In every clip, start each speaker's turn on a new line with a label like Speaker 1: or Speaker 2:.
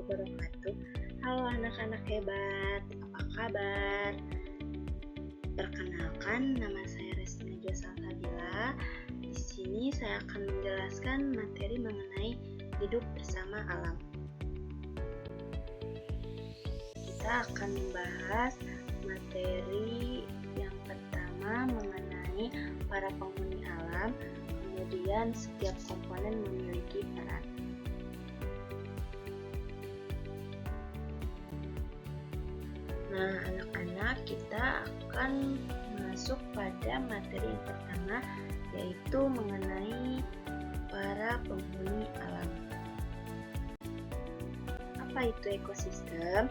Speaker 1: wabarakatuh. Halo anak-anak hebat, apa kabar? Perkenalkan, nama saya Resti Najwa Salsabila. Di sini saya akan menjelaskan materi mengenai hidup bersama alam. Kita akan membahas materi yang pertama mengenai para penghuni alam, kemudian setiap komponen memiliki peran. Nah, anak-anak, kita akan masuk pada materi yang pertama, yaitu mengenai para penghuni alam. Apa itu ekosistem?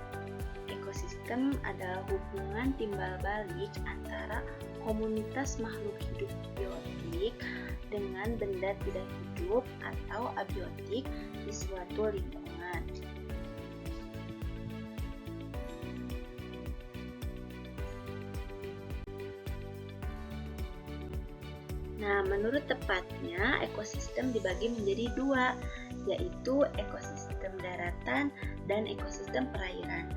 Speaker 1: Ekosistem adalah hubungan timbal balik antara komunitas makhluk hidup biotik dengan benda tidak hidup atau abiotik di suatu lingkungan. Nah, menurut tepatnya, ekosistem dibagi menjadi dua, yaitu ekosistem daratan dan ekosistem perairan.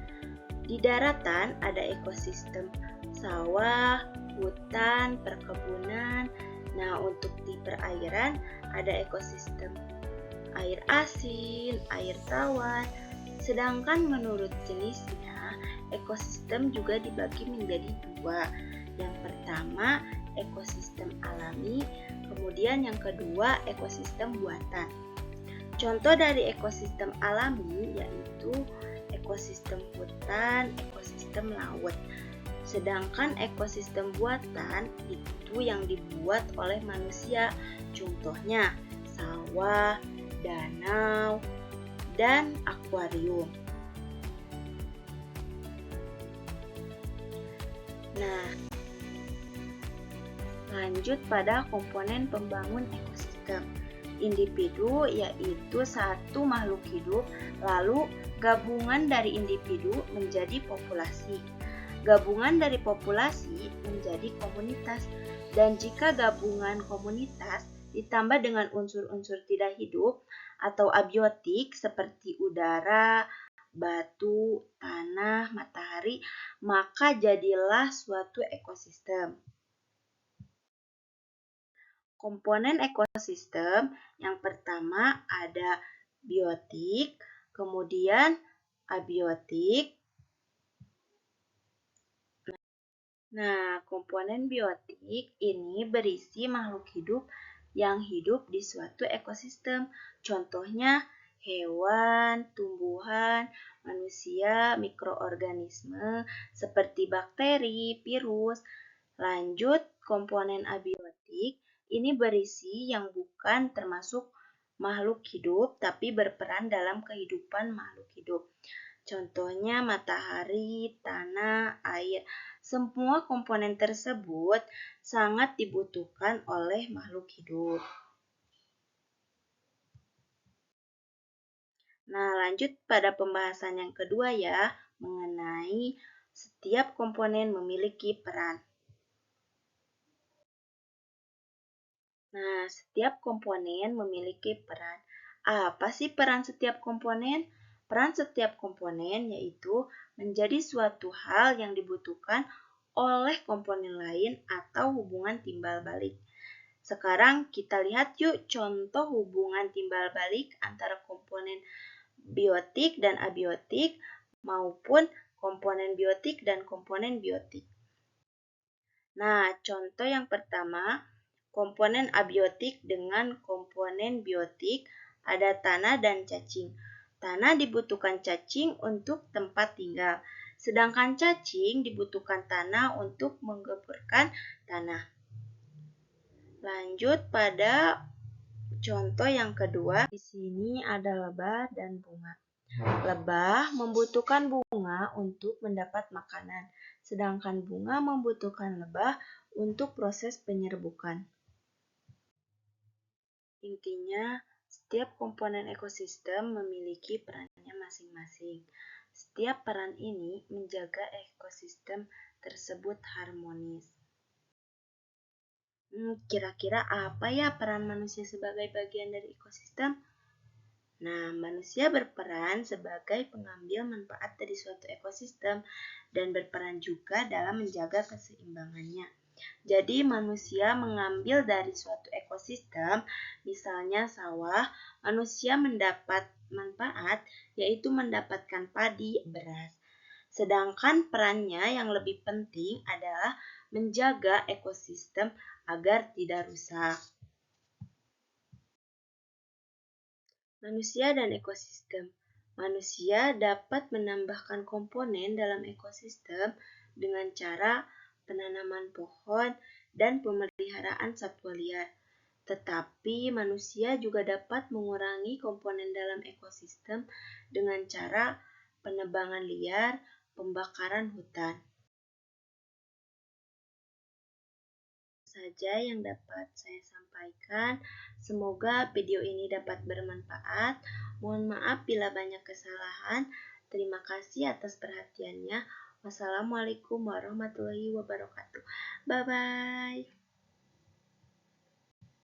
Speaker 1: Di daratan ada ekosistem sawah, hutan, perkebunan. Nah, untuk di perairan ada ekosistem air asin, air tawar. Sedangkan menurut jenisnya, ekosistem juga dibagi menjadi dua. Yang pertama, ekosistem alami, kemudian yang kedua, ekosistem buatan. Contoh dari ekosistem alami yaitu ekosistem hutan, ekosistem laut. Sedangkan ekosistem buatan itu yang dibuat oleh manusia, contohnya sawah, danau, dan akuarium. Nah, lanjut pada komponen pembangun ekosistem. Individu yaitu satu makhluk hidup, lalu gabungan dari individu menjadi populasi. Gabungan dari populasi menjadi komunitas, dan jika gabungan komunitas ditambah dengan unsur-unsur tidak hidup atau abiotik seperti udara, batu, tanah, matahari, maka jadilah suatu ekosistem. Komponen ekosistem yang pertama ada biotik, kemudian abiotik. Nah, komponen biotik ini berisi makhluk hidup yang hidup di suatu ekosistem. Contohnya hewan, tumbuhan, manusia, mikroorganisme seperti bakteri, virus. Lanjut, komponen abiotik ini berisi yang bukan termasuk makhluk hidup tapi berperan dalam kehidupan makhluk hidup. Contohnya matahari, tanah, air. Semua komponen tersebut sangat dibutuhkan oleh makhluk hidup. Nah, lanjut pada pembahasan yang kedua ya, mengenai setiap komponen memiliki peran. Nah, setiap komponen memiliki peran. Apa sih peran setiap komponen? Peran setiap komponen yaitu menjadi suatu hal yang dibutuhkan oleh komponen lain atau hubungan timbal balik. Sekarang kita lihat yuk contoh hubungan timbal balik antara komponen biotik dan abiotik maupun komponen biotik dan komponen biotik. Nah, contoh yang pertama, komponen abiotik dengan komponen biotik ada tanah dan cacing. Tanah dibutuhkan cacing untuk tempat tinggal, sedangkan cacing dibutuhkan tanah untuk menggemburkan tanah. Lanjut pada contoh yang kedua, di sini ada lebah dan bunga. Lebah membutuhkan bunga untuk mendapat makanan, sedangkan bunga membutuhkan lebah untuk proses penyerbukan. Intinya, setiap komponen ekosistem memiliki perannya masing-masing. Setiap peran ini menjaga ekosistem tersebut harmonis. Kira-kira apa ya peran manusia sebagai bagian dari ekosistem? Nah, manusia berperan sebagai pengambil manfaat dari suatu ekosistem dan berperan juga dalam menjaga keseimbangannya. Jadi manusia mengambil dari suatu ekosistem, misalnya sawah, manusia mendapat manfaat yaitu mendapatkan padi, beras. Sedangkan perannya yang lebih penting adalah menjaga ekosistem agar tidak rusak. Manusia dan ekosistem. Manusia dapat menambahkan komponen dalam ekosistem dengan cara penanaman pohon dan pemeliharaan satwa liar. Tetapi manusia juga dapat mengurangi komponen dalam ekosistem dengan cara penebangan liar, pembakaran hutan. Saja yang dapat saya sampaikan. Semoga video ini dapat bermanfaat. Mohon maaf bila banyak kesalahan. Terima kasih atas perhatiannya. Wassalamualaikum warahmatullahi wabarakatuh. Bye bye.